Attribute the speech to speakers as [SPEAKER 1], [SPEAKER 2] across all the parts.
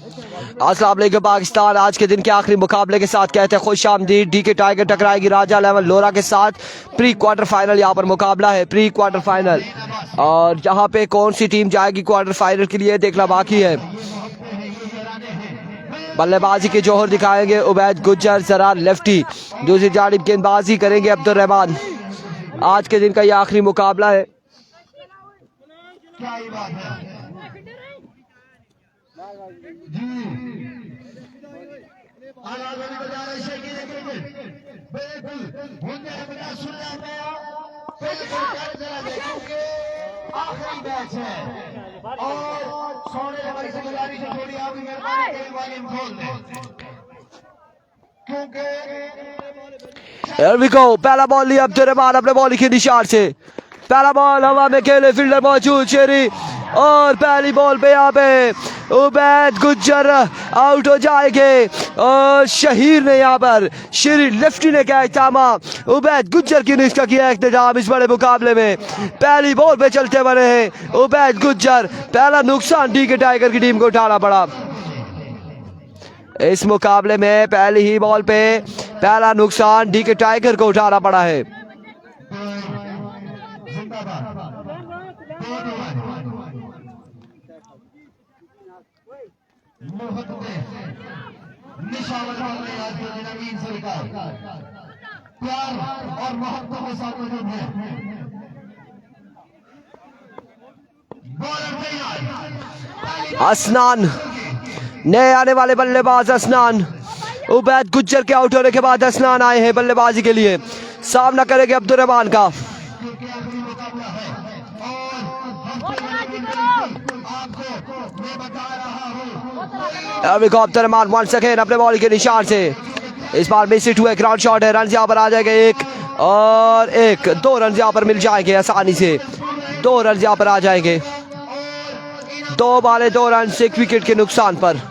[SPEAKER 1] अस्सलाम वालेकुम पाकिस्तान। आज के दिन के आखिरी मुकाबले के साथ कहते हैं खुश आमदीद। डीके टाइगर टकराएगी राजा 11 लोरा के साथ। प्री क्वार्टर फाइनल यहाँ पर मुकाबला है, प्री क्वार्टर फाइनल, और यहाँ पे कौन सी टीम जाएगी क्वार्टर फाइनल के लिए देखना बाकी है। बल्लेबाजी के जौहर दिखाएंगे उबैद गुज्जर जरार लेफ्टी, दूसरी जानिब गेंदबाजी करेंगे अब्दुल रहमान। आज के दिन का यह आखिरी मुकाबला है।
[SPEAKER 2] आखिरी मैच है और सोने वाली से गुजारिश है थोड़ी आपकी मेहरबानी करें, वॉल्यूम खोल दें क्योंकि
[SPEAKER 1] Here we go। पहला बॉल लिया अब्दुल रहमान अपने बॉलिंग के निशान से। पहला बॉल हवा में खेले, फील्डर मौजूद शेरी, और पहली बॉल पे यहाँ पे उबैद गुज्जर आउट हो जाएंगे। और शहीर ने यहाँ पर शेरी लेफ्टी ने क्या इख्तामा उबैद गुज्जर की निष्का किया इख्तिताम इस बड़े मुकाबले में। पहली बॉल पे चलते बने हैं उबैद गुज्जर। पहला नुकसान डीके टाइगर की टीम को उठाना पड़ा इस मुकाबले में। पहली ही बॉल पे पहला नुकसान डीके टाइगर को उठाना पड़ा है।
[SPEAKER 2] प्यार और मोहब्बत के साथ मौजूद है।
[SPEAKER 1] असनान नए आने वाले बल्लेबाज असनान, उबैद गुज्जर के आउट होने के बाद असनान आए हैं बल्लेबाजी के लिए। सामना करेंगे अब्दुल रहमान का। अब्दुल रहमान वंस अगेन अपने बॉल के निशान से। इस बार मिस हिट हुआ, ग्राउंड शॉट है, रन यहाँ पर आ जाएगा एक और एक। 2 रन यहाँ पर मिल जाएंगे आसानी से, 2 रन यहाँ पर आ जाएंगे। 2 बाले 2 रन 6 विकेट के नुकसान पर।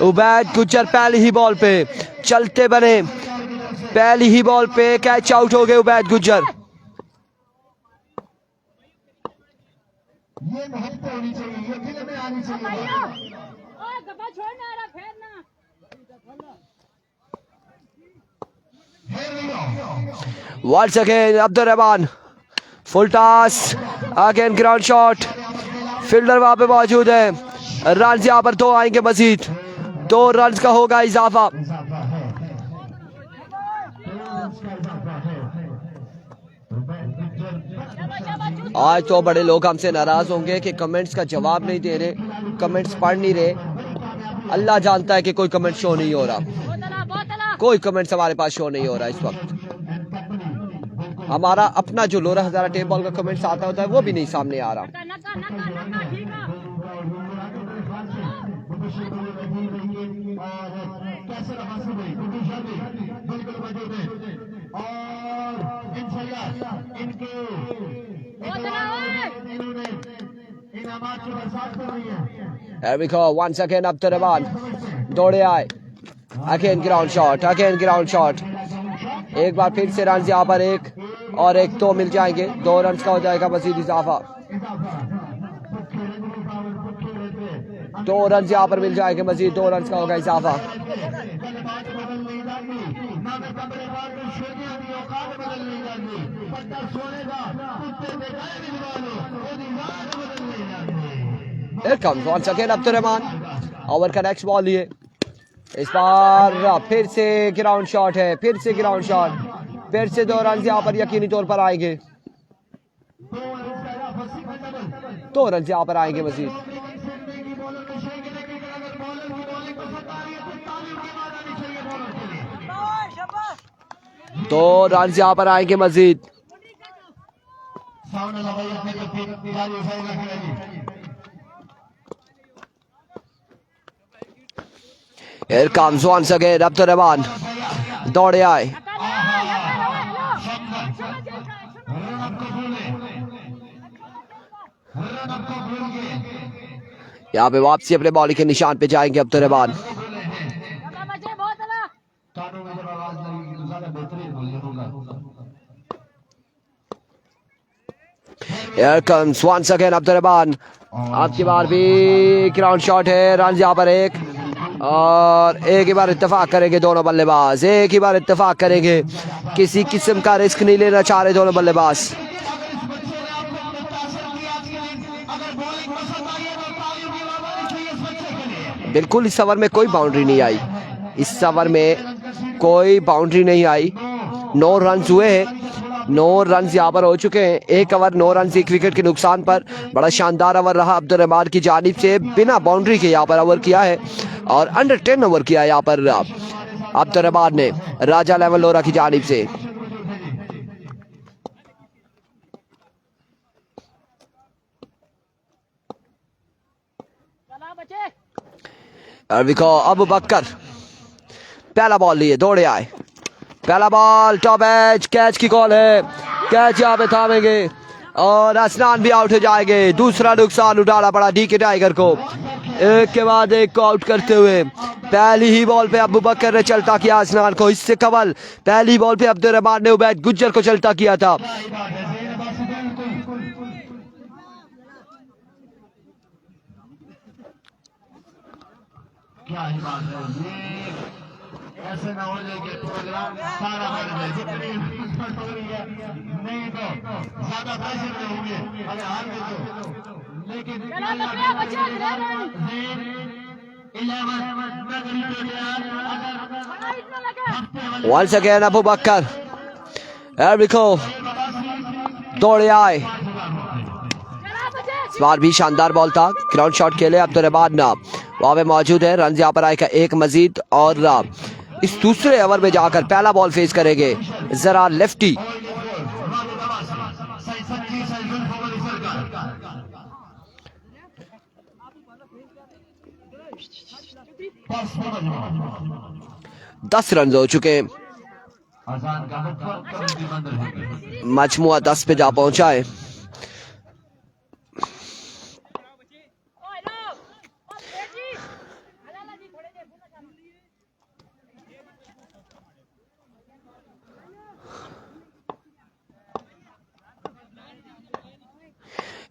[SPEAKER 1] उबैद गुज्जर पहली ही बॉल पे चलते बने, पहली ही बॉल पे कैच आउट हो गए उबैद गुज्जर।
[SPEAKER 2] ये महत्व होनी चाहिए, ये खेल में आनी चाहिए।
[SPEAKER 1] Once again Abdul Rahman full toss, again ground shot, fielder वहां पे मौजूद है। रन यहाँ पर 2 आएंगे मजीद, 2 रन का होगा इजाफा। आज तो बड़े लोग हमसे नाराज होंगे कि कमेंट्स का जवाब नहीं दे रहे, कमेंट्स पढ़ नहीं रहे। अल्लाह जानता है कि कोई कमेंट शो नहीं हो रहा, कोई कमेंट्स हमारे पास शो नहीं हो रहा इस वक्त। हमारा अपना जो लोरा हजारा टेप बॉल का कमेंट्स आता होता है वो भी नहीं सामने आ रहा। Here we go once again Abdul Rahman दौड़े आए, again ground shot, again ground shot. एक बार फिर से रन यहाँ पर एक और एक 2 मिल जाएंगे, 2 रन का हो जाएगा मजीद इजाफा। 2 रन यहाँ पर मिल जाएंगे मजीद, 2 रन का होगा इजाफा। Here comes once again Abdul Rahman, over का नेक्स्ट बॉल लिए। इस बार फिर से ग्राउंड शॉट है, फिर से ग्राउंड शॉट, फिर से 2 रन यहाँ पर यकीनी तौर पर आएंगे, 2 रन यहाँ पर आएंगे मजीद। 2 रन यहाँ पर आएंगे मजीद। Here comes once again Abdul Rahman दौड़े आए, यहाँ पे वापसी अपने बॉलिंग के निशान पे जाएंगे Abdul Rahman. Here comes once again Abdul Rahman आपकी बार भी ग्राउंड शॉट है, रन यहाँ पर एक, और एक ही बार इत्तेफाक करेंगे दोनों बल्लेबाज, एक ही बार इत्तेफाक करेंगे, किसी किस्म का रिस्क नहीं लेना चाह रहे दोनों बल्लेबाज। बिल्कुल इस ओवर में कोई बाउंड्री नहीं आई, इस ओवर में कोई बाउंड्री नहीं आई, 9 रन हुए हैं, 9 रन यहाँ पर हो चुके हैं, एक ओवर 9 रन एक विकेट के नुकसान पर। बड़ा शानदार ओवर रहा अब्दुल रहमान की जानिब से, बिना बाउंड्री के यहाँ पर ओवर किया है और अंडर 10 ओवर किया है यहाँ पर अब्दुल रहमान ने राजा लेवन लोरा की जानिब से। अबू बकर पहला बॉल लिए, दौड़े आए, पहला बॉल टॉप एज, कैच की कॉल है, कैच यहाँ पे थामेंगे और असनान भी आउट हो जाएंगे। दूसरा नुकसान उठाना पड़ा डीके टाइगर को, एक के बाद एक को आउट करते हुए। पहली ही बॉल पे अबू बकर ने चलता किया असनान को, इससे कबल पहली बॉल पे अब्दुल रहमान ने उबैद गुज्जर को चलता किया था।
[SPEAKER 2] क्या ही बात है, ये ऐसे ना हो जाए कि प्रोग्राम सारा बन जाए, जितनी हो रही है नहीं तो ज्यादा प्रेशर में होंगे अगर हार गए तो। लेकिन
[SPEAKER 1] Once again अबू बकर, दौड़े आए, इस बार भी शानदार बॉल था, ग्राउंड शॉट खेले अब्दुल रहमान ना वहां पे मौजूद है। रन यहाँ पर आएगा एक मजीद और इस दूसरे ओवर में जाकर पहला बॉल फेस करेंगे जरा लेफ्टी। दस रन हो चुके हैं, मजमुआ 10 पे जा पहुंचा है।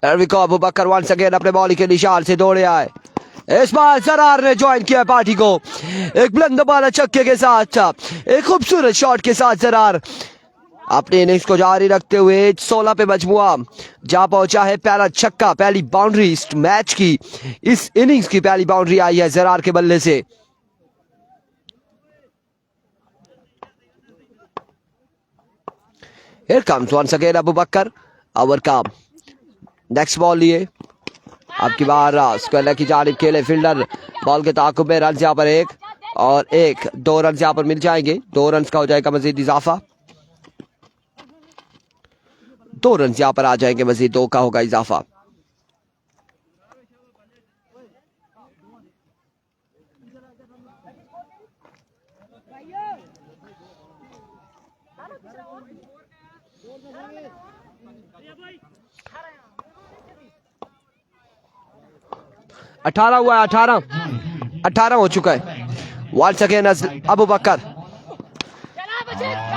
[SPEAKER 1] अबू बकर वंस अगेन अपने बॉलिंग के निशान से दौड़े आए, इस बार जरार ने ज्वाइन किया पार्टी को एक बुलंद बाला छक्के के साथ, एक खूबसूरत शॉट के साथ जरार अपने इनिंग्स को जारी रखते हुए 16 पे मजमुआ जा पहुंचा है। पहला छक्का, पहली बाउंड्री इस मैच की, इस इनिंग्स की पहली बाउंड्री आई है जरार के बल्ले से। Here comes once again Abu Bakar, over का नेक्स्ट बॉल लिए, आपकी बार स्क्वायर की जानिब खेले फील्डर, बॉल के ताकुब में रन यहाँ पर एक और एक, 2 रन यहाँ पर मिल जाएंगे, 2 रन का हो जाएगा मजीद इजाफा, 2 रन यहाँ पर आ जाएंगे मजीद, 2 का होगा इजाफा। अठारह हुआ है, 18 हो चुका है। वंस अगेन अबू बकर,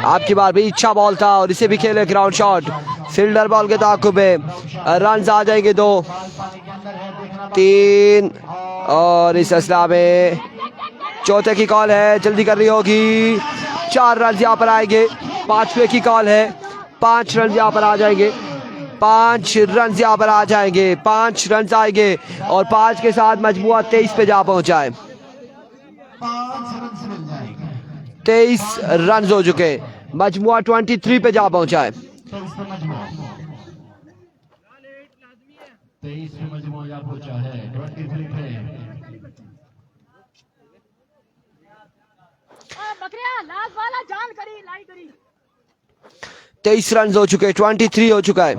[SPEAKER 1] आपकी बार भी इच्छा बॉल था और इसे भी खेले ग्राउंड शॉट, फील्डर बॉल के ताकुब में रन आ जाएंगे 2, 3 और इस असला में चौथे की कॉल है, जल्दी करनी होगी, 4 रन यहाँ पर आएंगे, 5वें की कॉल है, 5 रन यहाँ पर आ जाएंगे, 5 रन यहाँ पर आ जाएंगे, 5 रन आएंगे और 5 के साथ मजमुआ 23 पे जा पहुंचा है। 23 रन हो चुके, मजमुआ 23 पे जा पहुंचा है। 23 रन हो चुके, 23 हो चुका है।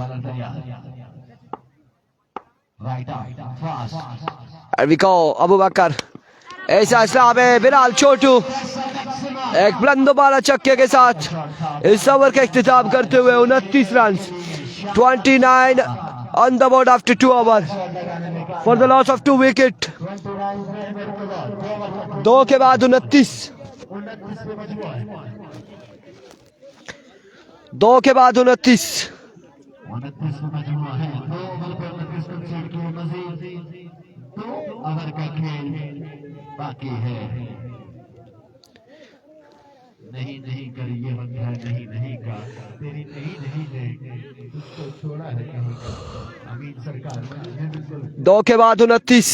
[SPEAKER 1] अबू बकर, ऐसा इस्लाम है, बिलाल छोटू एक बुलंद बाला छक्के के साथ इस ओवर का इख्तिताम करते हुए 29 run, 29 on the board after 2 overs for the loss of 2 wicket। 2 के बाद 29, 2 के बाद 29।
[SPEAKER 2] ओवर का खेल बाकी है। नहीं नहीं कर ये बंदा नहीं नहीं का तेरी नहीं ने उसको छोड़ा है कहीं का अमीन सरकार ने बिल्कुल
[SPEAKER 1] 2 के बाद 29,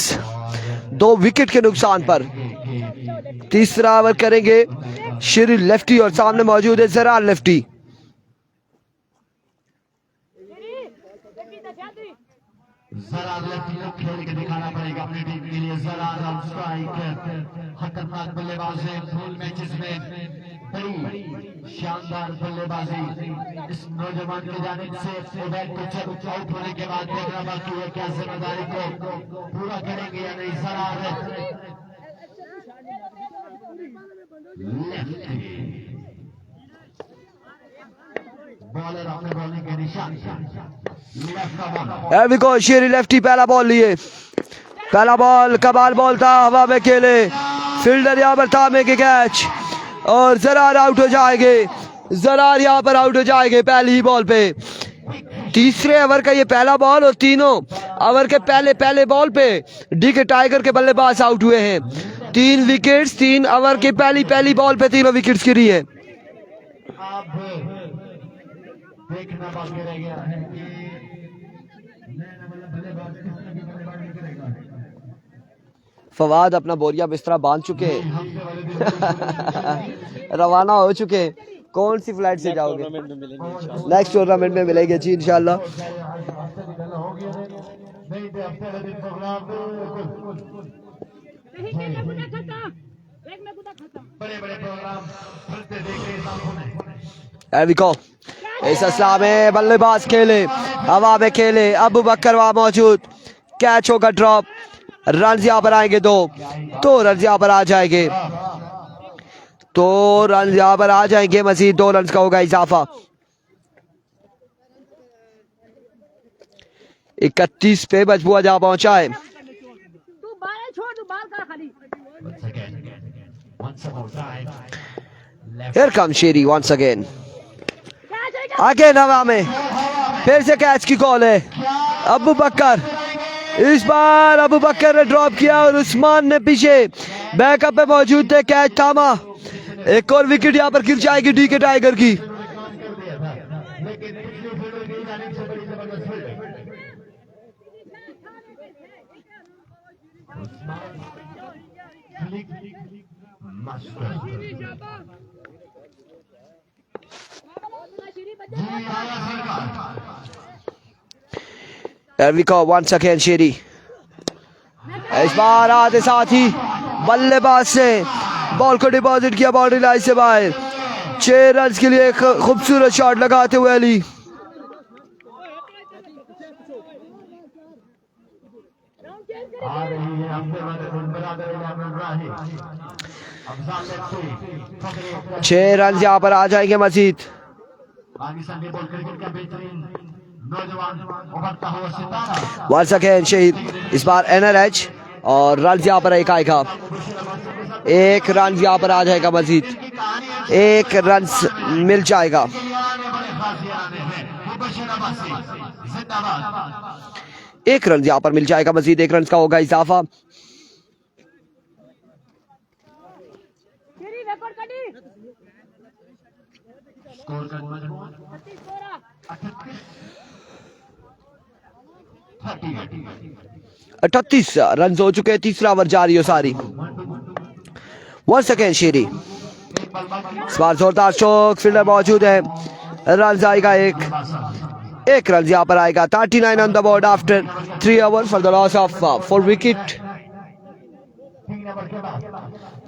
[SPEAKER 1] 2 विकेट के नुकसान पर तीसरा ओवर करेंगे शेरी लेफ्टी और सामने मौजूद है जरार लेफ्टी।
[SPEAKER 2] जरा लेफ्टी को खेल के दिखाना पड़ेगा अपनी टीम के लिए। जरा आउट स्ट्राइक खतरनाक बल्लेबाज है। फुल मैचेस में बड़ी शानदार बल्लेबाजी इस नौजवान की जानिब से। उबैद को जब आउट होने के बाद देखना बाकी है क्या जिम्मेदारी को पूरा करेंगे या नहीं। जरा बॉलर अपने बॉलिंग के निशान
[SPEAKER 1] Here we go, Sheri lefty पहला बॉल लिए। पहला बॉल कमाल बॉल था, हवा में खेले, फील्डर यहाँ पर थामे के कैच और जरार आउट हो जाएंगे। जरार यहाँ पर आउट हो जाएंगे पहली ही बॉल पे। तीसरे ओवर का ये पहला बॉल और तीनों ओवर के पहले बॉल पे डीके टाइगर के बल्लेबाज आउट हुए हैं। 3 विकेट्स 3 ओवर के पहली बॉल पे तीनों विकेट्स गिरी है।
[SPEAKER 2] देखना बाकी रह गया है कि
[SPEAKER 1] फवाद अपना बोरिया बिस्तरा बांध चुके रवाना हो चुके। कौन सी फ्लाइट से जाओगे? नेक्स्ट टूर्नामेंट में मिलेंगे जी इंशाल्लाह। इस असला में बल्लेबाज खेले, हवा में खेले, अबू बकर वहां मौजूद, कैच होगा ड्रॉप, रन यहाँ पर आएंगे 2 रन यहाँ पर आ जाएंगे, 2 रन यहाँ पर आ जाएंगे, मजीद 2 रन का होगा इजाफा। 31 पे मजबूआ जहाँ पहुंचा है। Here comes Sheri once again हवा में फिर से कैच की कॉल है। अबू बकर, इस बार अबू बकर ने ड्रॉप किया और उस्मान ने पीछे बैकअप पे मौजूद थे, कैच थामा। एक और विकेट यहाँ पर गिर जाएगी डीके टाइगर की। There we go once again शेरी। इस बार आते साथ ही बल्लेबाज से बॉल को डिपॉजिट किया बाउंड्री लाइन से बाहर। 6 रन के लिए खूबसूरत शॉट लगाते हुए अली।
[SPEAKER 2] आ रही है
[SPEAKER 1] 6 रन यहाँ पर आ जाएंगे मजीद। वंस अगेन शहीद, इस बार एनआरएच और रन यहाँ पर एक आएगा, 1 रन यहाँ पर आ जाएगा मजीद, 1 रन मिल जाएगा। 1 रन यहाँ पर मिल जाएगा मजीद, 1 रन का होगा इजाफा।
[SPEAKER 2] स्कोर
[SPEAKER 1] 38 रन हो चुके हैं, तीसरा ओवर जारी हो सारी। वंस अगेन शेरी, इस बार जोरदार चौक, फील्डर मौजूद है, रन आएगा 1 रन यहाँ पर आएगा। 39 on the board after 3 over for the loss of 4 wicket.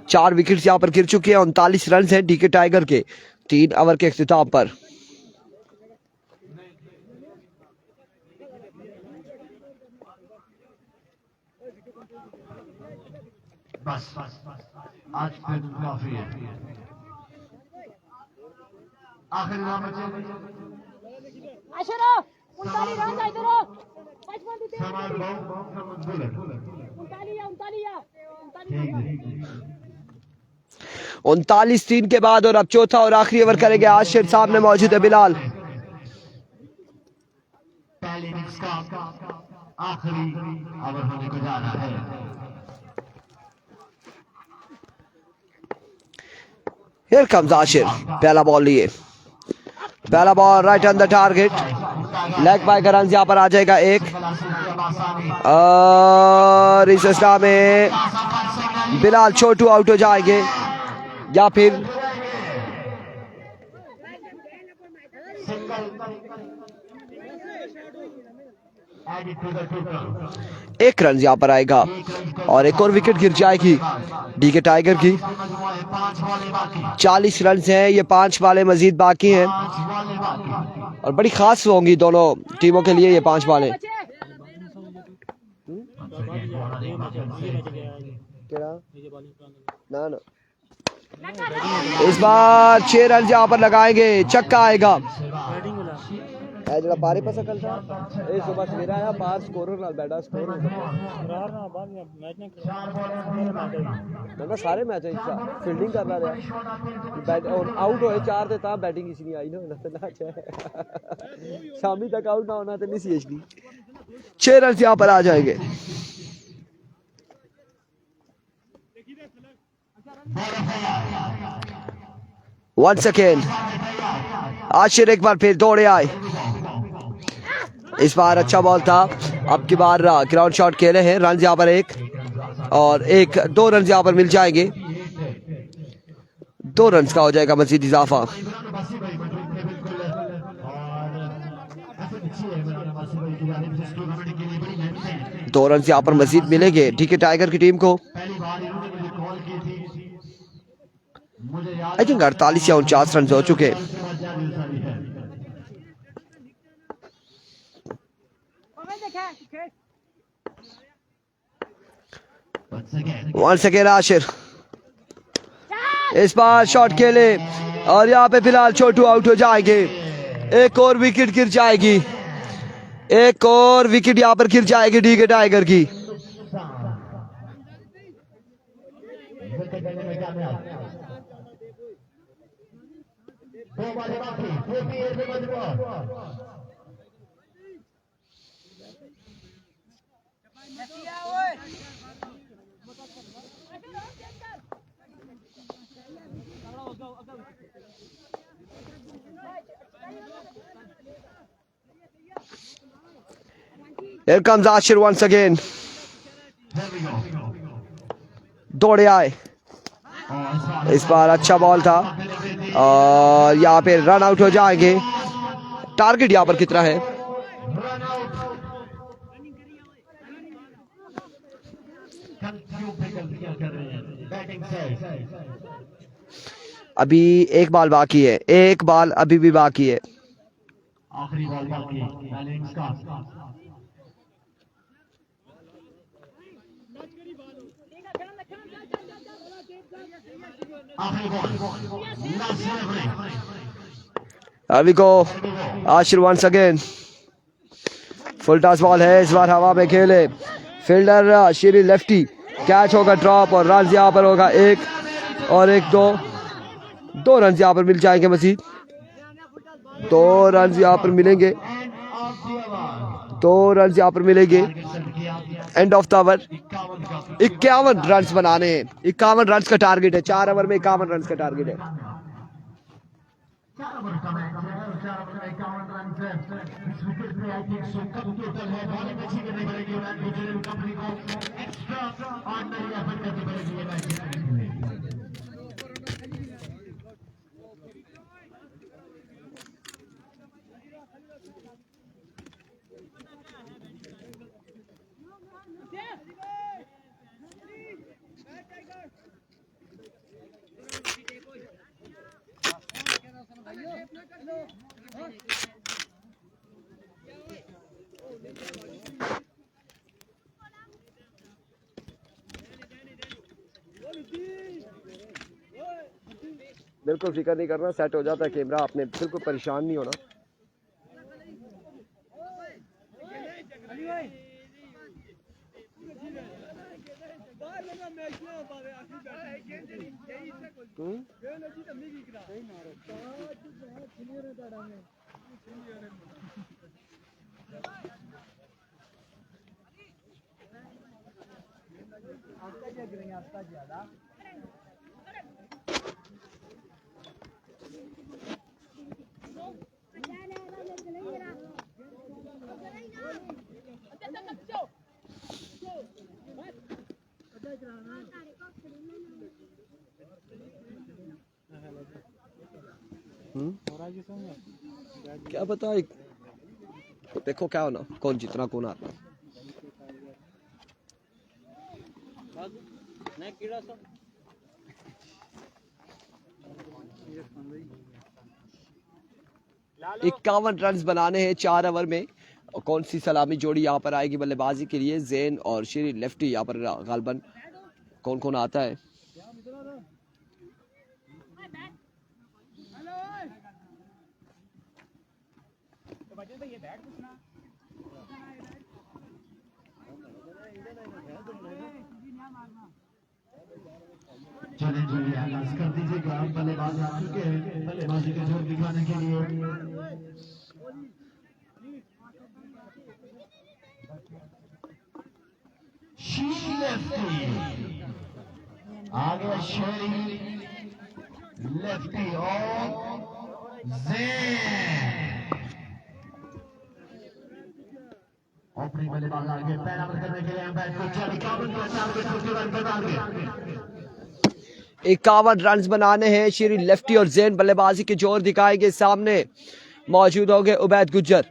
[SPEAKER 1] 4 wicket यहाँ पर गिर चुके हैं, 39 रन है डीके टाइगर के 3 ओवर के इख्तिताम पर।
[SPEAKER 2] बस आज फिर काफी है। आखिरी नाम
[SPEAKER 1] उनतालीस 3 के बाद और अब चौथा और आखिरी ओवर करेंगे। आशिर सामने मौजूद है बिलाल।
[SPEAKER 2] पहले इनिंग्स का आखिरी ओवर होने को जा रहा है।
[SPEAKER 1] Here comes Ashir. पहला बॉल लिए, पहला ball right on the target, leg bye का रन यहाँ पर आ जाएगा एक। और इस अवस्था में बिलाल छोटू आउट हो जाएंगे या फिर एक रन यहाँ पर आएगा और एक और विकेट गिर जाएगी डीके टाइगर की। 40 रन हैं, ये 5 बालें मजीद बाकी हैं और बड़ी खास होंगी दोनों टीमों के लिए ये 5 बालें। ना इस बार 6 रन यहाँ पर लगाएंगे, छक्का आएगा। जरा पारी पर सकल था ए सुबह सवेरा आया 5 स्कोरर नाल बैठा स्कोर ना सारे मैच फील्डिंग कर रहा बैट और आउट होए 4 ते ता बैटिंग इसी नहीं आई ना शामी तक आउट ना होना तो नहीं सी एचडी। 6 रन यहाँ पर आ जाएंगे। वंस अगेन आशिर एक बार फिर दौड़े आए, इस बार अच्छा बॉल था, अब की बार ग्राउंड शॉट खेले हैं। रन यहाँ पर एक और एक 2 रन यहाँ पर मिल जाएंगे, 2 रन का हो जाएगा मजीद इजाफा। दो रन यहाँ पर मजीद मिलेंगे डीके टाइगर की टीम को। आई थिंक 48 या 49 रन हो चुके। वंस अगेन आशिर, इस बार शॉट खेले और यहाँ पे फिलहाल छोटू आउट हो जाएंगे। एक और विकेट गिर जाएगी, एक और विकेट यहाँ पर गिर जाएगी डीके टाइगर की। Here comes Ashir once again. दौड़े आए, इस बार अच्छा बॉल था और यहाँ पे रन आउट हो जाएंगे। टारगेट यहाँ पर कितना है? अभी एक बॉल बाकी है, एक बॉल अभी भी बाकी है।
[SPEAKER 2] आखिरी बॉल बाकी है।
[SPEAKER 1] Here we go. Ashir once again. Full toss ball है, इस बार हवा में खेले, फील्डर शीरी लेफ्टी, कैच होगा ड्रॉप और रन यहाँ पर होगा एक और एक 2 रन यहाँ पर मिल जाएंगे मजीद। 2 रन यहाँ पर मिलेंगे, 2 रन यहाँ पर मिलेंगे। End of the over 51 run बनाने हैं, 51 रन का टारगेट है। 4 ओवर में 51 रन का टारगेट है। बिल्कुल फिक्र नहीं करना, सेट हो जाता है कैमरा, आपने बिल्कुल परेशान नहीं होना। क्या पता देखो क्या होना, कौन जितना कौन आता। इक्यावन रन बनाने हैं 4 ओवर में। कौन सी सलामी जोड़ी यहाँ पर आएगी बल्लेबाजी के लिए? जैन और श्री लेफ्टी यहाँ पर गालबन। कौन कौन आता है?
[SPEAKER 2] चले चलिए आगाज कर दीजिएगा। बल्लेबाज आ चुके हैं बल्लेबाजी का जोर दिखाने के लिए। आगे शेरी लेफ्टी और ओपनिंग बल्लेबाज आगे पहला बॉल करने के लिए बैट को चली
[SPEAKER 1] 51 रन बनाने हैं। श्री लेफ्टी और जैन बल्लेबाजी के जोर दिखाएंगे। सामने मौजूद होंगे उबैद गुज्जर।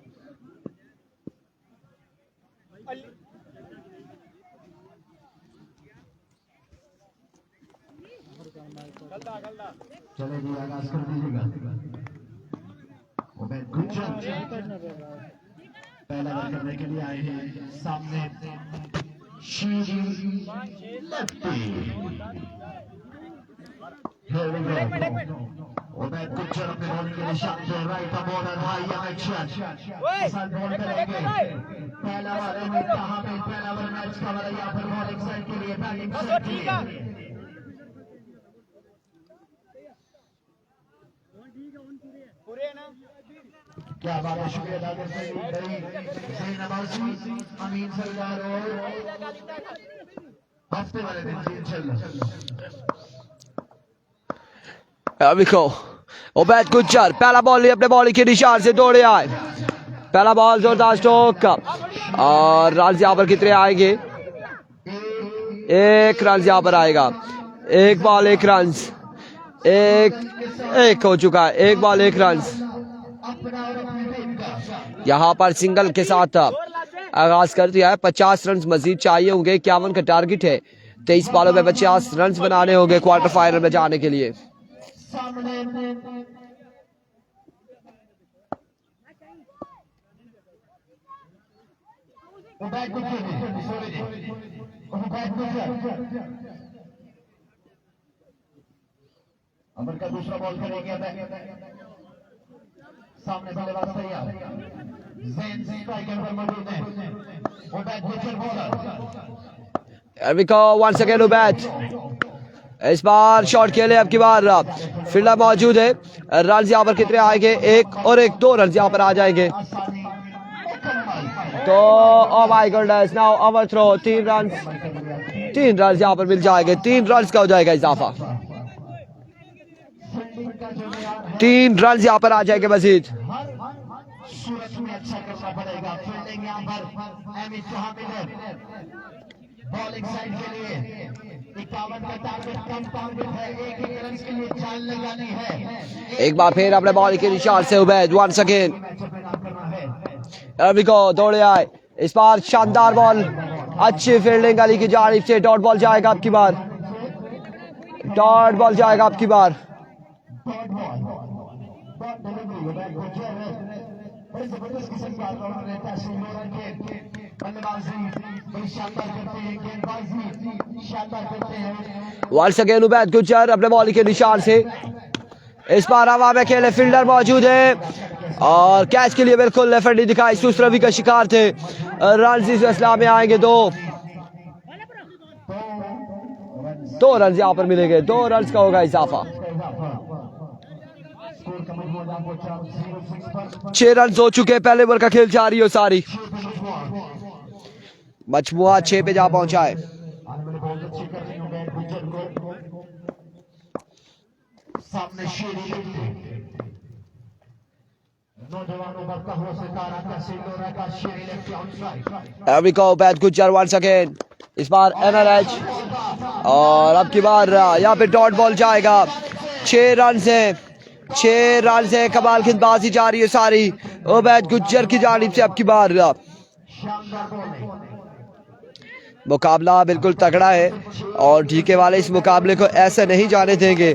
[SPEAKER 2] चले जी आगाज कर दीजिएगा। उबैद गुज्जर पहला बॉल करने के लिए आए हैं। सामने Shri lefty. Here we go. Ubaid Gujjar अपने बॉलिंग के निशान पे राइट बॉलर भाई एक्शन साथ बॉल करेंगे। पहला बॉल में कहां पे पहला बॉल मैच का वाला यहां पर बॉलिंग साइड के लिए बैटिंग साइड के लिए पूरे ना क्या बात है। शुक्रिया अदा करते हैं जैन नवाजी अमीन सरदार और हफ्ते वाले दिन जी इंशाल्लाह।
[SPEAKER 1] देखो उबैद गुज्जर पहला बॉल अपने बॉलिंग के निशान से दौड़े आए। पहला बॉल जोरदार स्ट्रोक और रन यहाँ पर कितने आएंगे? 1 रन यहाँ पर आएगा। 1 बॉल 1 रन। एक हो चुका है। 1 बॉल 1 रन। यहाँ पर सिंगल के साथ आगाज कर दिया है। 50 रन मजीद चाहिए होंगे। 51 का टारगेट है। 23 बॉलों में 50 रन बनाने होंगे क्वार्टर फाइनल में जाने के लिए।
[SPEAKER 2] अमर का दूसरा बॉल करेंगे। सामने बल्लेबाज तैयार। जैन स्ट्राइकर पर मौजूद है। Ubaid Gujjar bowler.
[SPEAKER 1] Here we go once again Ubaid. इस बार शॉट के लिए अब की बार फील्डर मौजूद है। रन यहाँ पर कितने आएंगे? 1 और 1 2 रन यहाँ पर आ जाएंगे। तो oh my goodness now over throw 3 run. 3 run यहाँ पर मिल जाएंगे। 3 रन का हो जाएगा इजाफा। 3 रन यहाँ पर आ जाएंगे मजीद।
[SPEAKER 2] सूरज में अच्छा करना पड़ेगा। फील्डिंग यहाँ पर एमी चौहान बॉलिंग साइड के लिए 51 का टारगेट कम टारगेट है। 1 रन के लिए जान लगानी है।
[SPEAKER 1] एक बार फिर अपने बॉल के निशान से उबैद वंस अगेन। दौड़े आए। इस बार शानदार बॉल अच्छी फील्डिंग अली की जानिब से। डॉट बॉल जाएगा आपकी बार। डॉट बॉल जाएगा आपकी बार। वंस अगेन उबैद गुज्जर अपने बॉल के निशान से। इस बार हवा में खेले फील्डर मौजूद है और कैच के लिए बिल्कुल लेफ्ट दिखाई। सुसरवी का शिकार थे। रन इस फैसला में आएंगे। 2 रन यहाँ पर मिलेंगे। 2 रन का होगा इजाफा। 6 रन हो चुके। पहले ओवर का खेल जारी हो सारी। मजमुआ 6 पे जा पहुंचा है।
[SPEAKER 2] सामने
[SPEAKER 1] Here we go, Ubaid Gujar once again. इस बार एनआरएच और अब की बार यहाँ पे डॉट बॉल जाएगा। 6 रन से 6 रन से कमाल गेंदबाजी जा रही है सारी उबैद गुज्जर की जानिब से। अब की बार मुकाबला बिल्कुल तगड़ा है और डीके वाले इस मुकाबले को ऐसे नहीं जाने देंगे,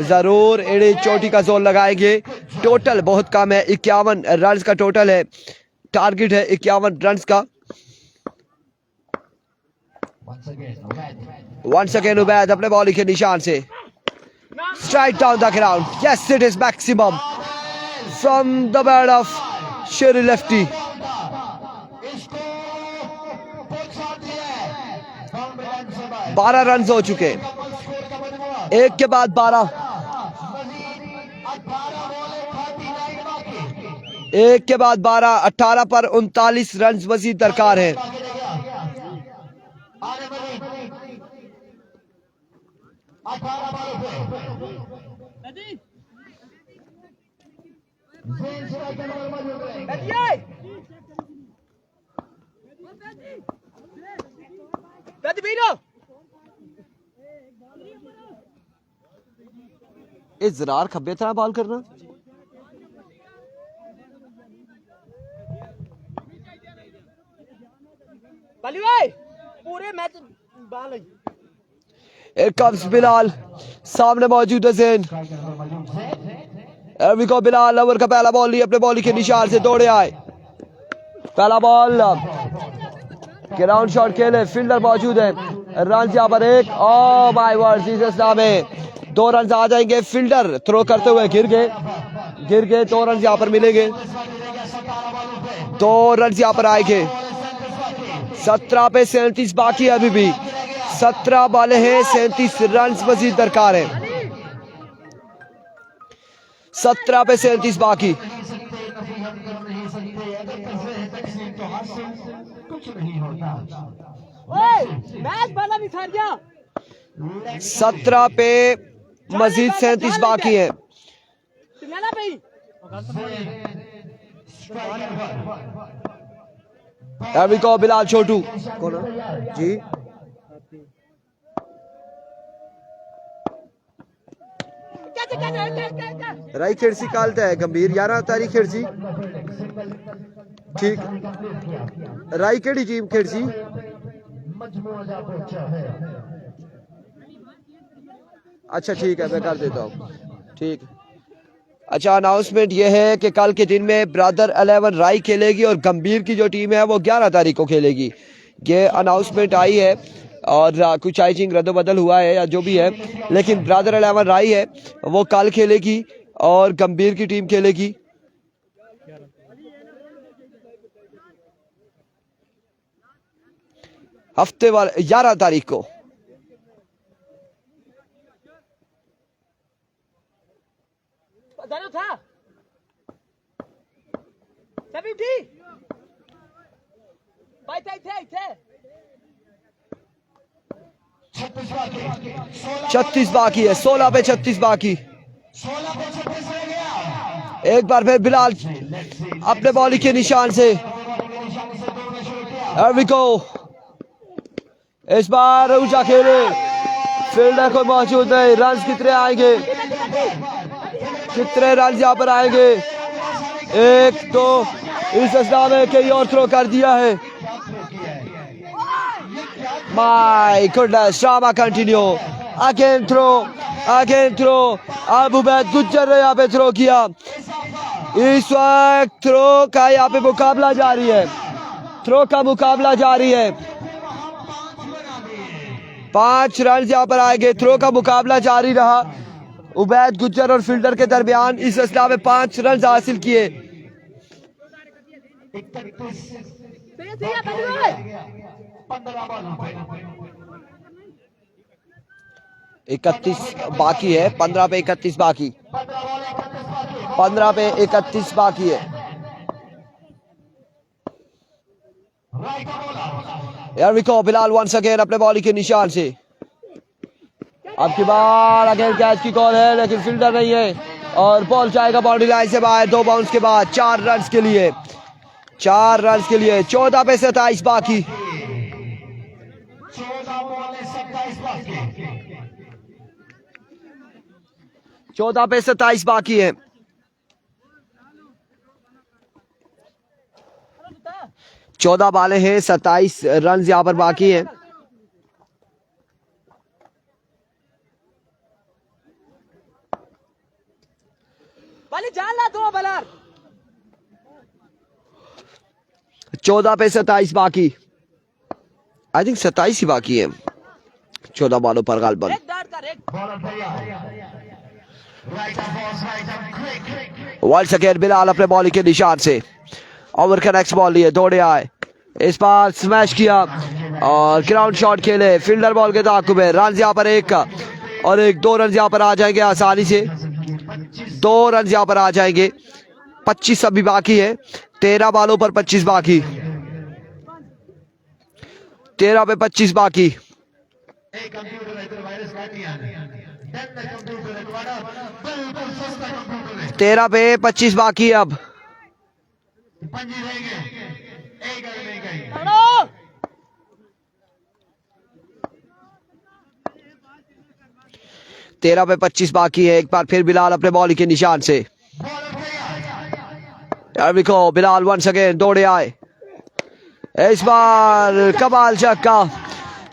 [SPEAKER 1] जरूर एड़ी चोटी का जोर लगाएंगे। टोटल बहुत कम है, 51 रन का टोटल है, टारगेट है 51 रन का। वंस अगेन उबैद अपने बॉलिंग के निशान से strike down the ground. Yes it is maximum from the bat of Sheri lefty. 12 run हो चुके, एक के बाद 12, एक के बाद 12, 18 पर 39 रन मजीद दरकार है। इस जरार खब्बे तरह बॉल करना।
[SPEAKER 3] पूरे मैच बाल
[SPEAKER 1] Here comes बिलाल, सामने मौजूद है ज़ैन। बिलाल ओवर का पहला बॉल लिया अपने बॉलिंग के निशान से, दौड़े आए। पहला बॉल ग्राउंड शॉट खेले, फील्डर मौजूद है। रन यहाँ पर एक, ओ माय वर्ड, इस में 2 रन आ जाएंगे। फील्डर थ्रो करते हुए गिर गए 2 रन यहाँ पर मिलेंगे, 2 रन यहाँ पर आएंगे। 17 पे 37 बाकी है, अभी भी 17 बॉल है, 37 रन मजीद दरकार है। 17 पे 37 बाकी।
[SPEAKER 3] मैच वाला भी छाड़ गया।
[SPEAKER 1] 17 पे मजीद 37 बाकी है। बिलाल छोटू कौन जी, राई खिड़सी कालता है गंभीर 11 तारीख खिड़सी, ठीक राई केड़ी टीम खिड़सी। अच्छा ठीक है, मैं कर देता हूँ, ठीक। अच्छा अनाउंसमेंट ये है कि कल के दिन में ब्रदर 11 राई खेलेगी और गंभीर की जो टीम है वो 11 तारीख को खेलेगी। ये अनाउंसमेंट आई है और कुछ आई थिंक रद्दबदल हुआ है या जो भी है, लेकिन ब्रदर 11 राई है वो कल खेलेगी और गंभीर की टीम खेलेगी। हफ्ते वाले 11 तारीख को।
[SPEAKER 3] था सभी उठी भाई थे
[SPEAKER 1] 36 बाकी है, 16 पे 36 बाकी। एक बार फिर बिलाल अपने बॉलिंग के निशान से, इस बार ऊंचा खेले, फील्डर को मौजूद नहीं। रन कितने आएंगे, कितने रन यहाँ पर आएंगे? 1 2, इस असला में कई और थ्रो कर दिया है। My goodness, drama continue, again throw. अब उबैद गुज्जर ने यहाँ पे थ्रो किया। इस वक्त थ्रो का यहाँ पे मुकाबला जारी है, थ्रो का मुकाबला जारी है। 5 रन यहाँ पर आएंगे, थ्रो का मुकाबला जारी रहा उबैद गुज्जर और फील्डर के दरमियान। इस असला में 5 रन हासिल किए। 31 बाकी है, 15 पे 31 बाकी, 15 पे 31 बाकी है। यार विको बिलाल वंस अगेन अपने बॉलिंग के निशान से। अब की बार अगेन कैच की कॉल है, लेकिन फील्डर नहीं है और बॉल जाएगा बाउंड्री लाइन से बाहर। 2 बाउंस के बाद 4 रन के लिए, 4 रन के लिए। 14 पे 27 बाकी।
[SPEAKER 2] वाले 27 बाकी
[SPEAKER 1] 14 पे 27 बाकी है। 14 बाले हैं, 27 रन यहाँ पर बाकी है।
[SPEAKER 3] बाली जान ला दो बलर
[SPEAKER 1] 14 पे 27 बाकी, आई थिंक 27 ही बाकी है 14 बालों पर गालबन।
[SPEAKER 3] एक डाट कर एक
[SPEAKER 2] बॉलर भैया right off right off quick
[SPEAKER 1] once again Bilal अपने बॉलिंग के निशान से ओवर का नेक्स्ट बॉल लिए, दौड़े आए, इस बार स्मैश किया और ग्राउंड शॉट खेले, फील्डर बॉल के ताक़ुब में। रन यहाँ पर एक का और एक, 2 रन यहाँ पर आ जाएंगे आसानी से, 2 रन यहाँ पर आ जाएंगे। 25 अभी बाकी है, 13 बालों पर 25 बाकी, 13 पे 25 बाकी।
[SPEAKER 2] एक कंप्यूटर है तो वायरस काट दिया डन कंप्यूटर है तुम्हारा बिल्कुल सस्ता कंप्यूटर है
[SPEAKER 1] 13 पे 25 बाकी है अब।
[SPEAKER 2] पंजी रहेंगे एक गई नहीं गई
[SPEAKER 3] पकड़ो
[SPEAKER 1] 13 पे 25 बाकी है। एक बार फिर बिलाल अपने बॉलिंग के निशान से,
[SPEAKER 2] बॉलर भैया
[SPEAKER 1] यार देखो बिलाल वंस अगेन दौड़े आए, इस बार कमाल छक्का,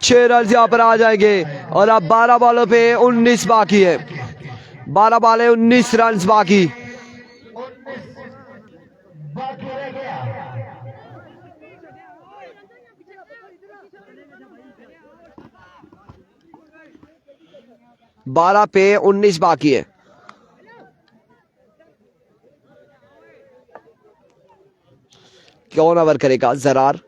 [SPEAKER 1] 6 रन यहाँ पर आ जाएंगे और अब 12 बॉलों पे 19 बाकी है, 12 बाले 19 रन बाकी।
[SPEAKER 2] 19 बाकी रह गया
[SPEAKER 1] 12 पे 19 बाकी है। कौन ओवर करेगा? जरार।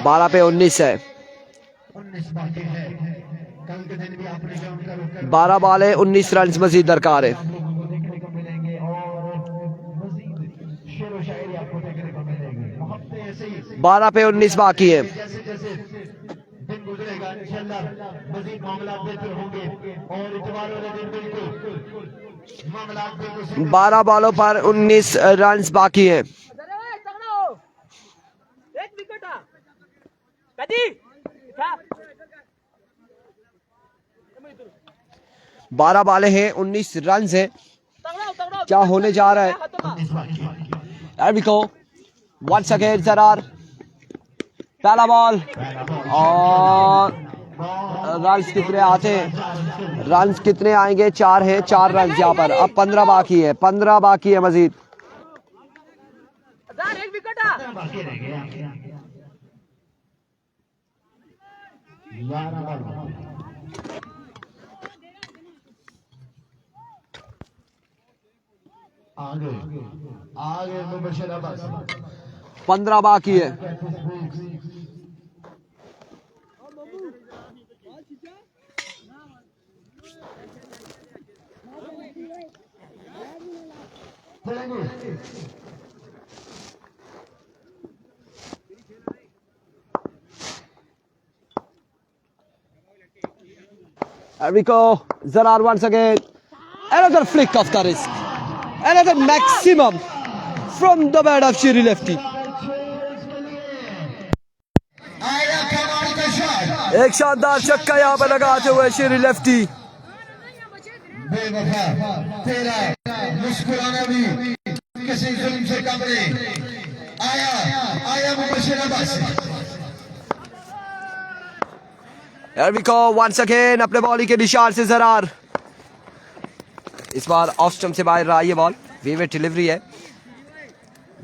[SPEAKER 1] 12 पे 19 है,
[SPEAKER 2] 19 बाकी है कल के दिन भी आपने काउंट कर
[SPEAKER 1] 12 बाले 19 रन मजीद दरकार है।
[SPEAKER 2] आप लोगों को देखने को मिलेंगे और मजीद शेर व शायरी आपको देखने को मिलेगी हफ्ते ऐसे ही
[SPEAKER 1] 12 पे 19 बाकी है।
[SPEAKER 2] जैसे जैसे दिन गुजरेगा इंशाल्लाह मजीद मामला बेहतर होंगे और इतवार वाले दिन बिल्कुल मामला बिल्कुल
[SPEAKER 1] 12 बॉलों पर 19 रन बाकी है।
[SPEAKER 3] अरे ओए तगड़ा हो एक विकेट आ कदी था
[SPEAKER 1] 12 बाले हैं, 19 रन है।
[SPEAKER 3] तगड़ा
[SPEAKER 1] क्या होने जा रहा है? There we go. Once again Zarar, पहला बॉल और रन्स कितने आते हैं? रन्स कितने आएंगे? 4 है, 4 रन यहाँ पर। अब 15 बाकी है, 15 बाकी है मजीद।
[SPEAKER 3] एक विकेट आ
[SPEAKER 2] बाकी रह गया 11 बॉल आगे आगे मुबशिर अब्बास
[SPEAKER 1] 15 बाकी है। There we go. Zarar once again. Another flick of the wrist. Another maximum from the bat of Shiri Lefty.
[SPEAKER 2] आया कमाल का शॉट
[SPEAKER 1] एक शानदार छक्का यहाँ पर लगाते हुए श्री लेफ्टी।
[SPEAKER 2] बेवफा तेरा मुस्कुराना भी किसी जुल्म से कम नहीं आया आया Mubashir Abbas
[SPEAKER 1] Here we go once again अपने बॉलिंग के निशान से जरार। इस बार ऑफ स्टंप से बाहर रहा ये बॉल, वेवेट डिलीवरी है,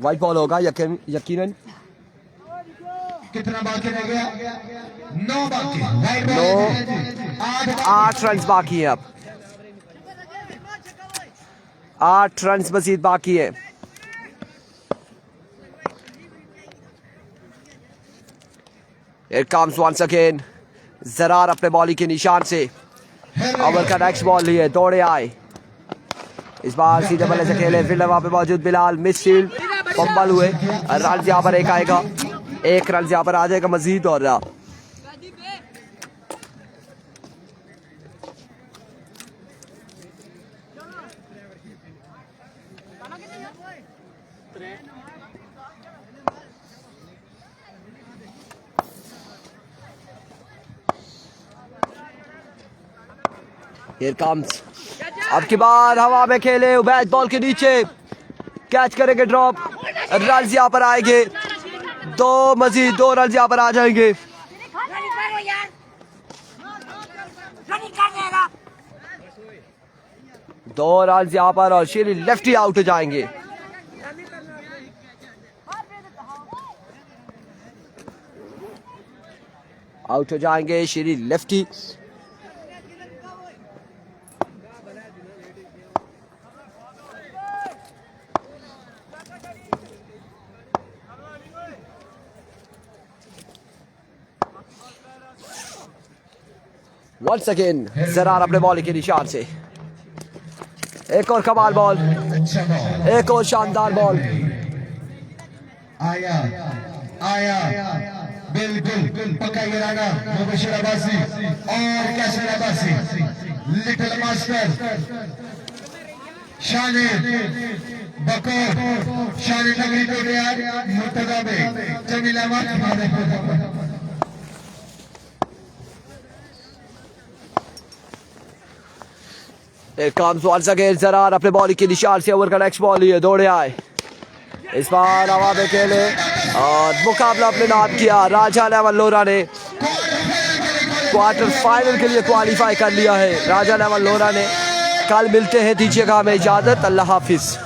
[SPEAKER 1] वाइट बॉल होगा यकीनन।
[SPEAKER 2] कितना बाकी रह गया 9 बाकी राइट
[SPEAKER 1] 8 रन बाकी है। अब 8 रन मजीद बाकी है। Here comes once again Zarar अपने बॉलिंग के निशान से ओवर का नेक्स्ट बॉल लिए, दौड़े आए, इस बार सीधे बल्ले से खेले, फील्डर वहां पे मौजूद बिलाल, मिस फील्ड, फंबल हुए, रन यहाँ पर एक आएगा, 1 रन यहाँ पर आ जाएगा मजीद। और Here comes. अब की बार हवा में खेले उबैद बॉल के नीचे कैच करेंगे ड्रॉप रन यहाँ पर आएंगे मजीद 2 रन यहाँ पर आ जाएंगे दो रन यहाँ पर और शेरी लेफ्टी आउट हो जाएंगे शेरी लेफ्टी Once again, जरार अपने बॉल के निशान से एक और कमाल बॉल एक और शानदार बॉल
[SPEAKER 2] आया बिल्कुल पक्का गिराना मुबशिर अब्बासी और कैसर अब्बासी लिटिल मास्टर शाने बकोर शाने नगरी कोटियार मुर्तजा बेग जमील अहमद
[SPEAKER 1] once again, जरार अपने बॉल के निशान से ओवर का नेक्स्ट बॉल लिए दौड़े आए इस बार हवा में खेले और मुकाबला अपने नाम किया राजा लेवल लोरा ने क्वार्टर फाइनल के लिए क्वालिफाई कर लिया है राजा लेवल लोरा ने कल मिलते हैं दीजिएगा हमें इजाजत अल्लाह हाफिज।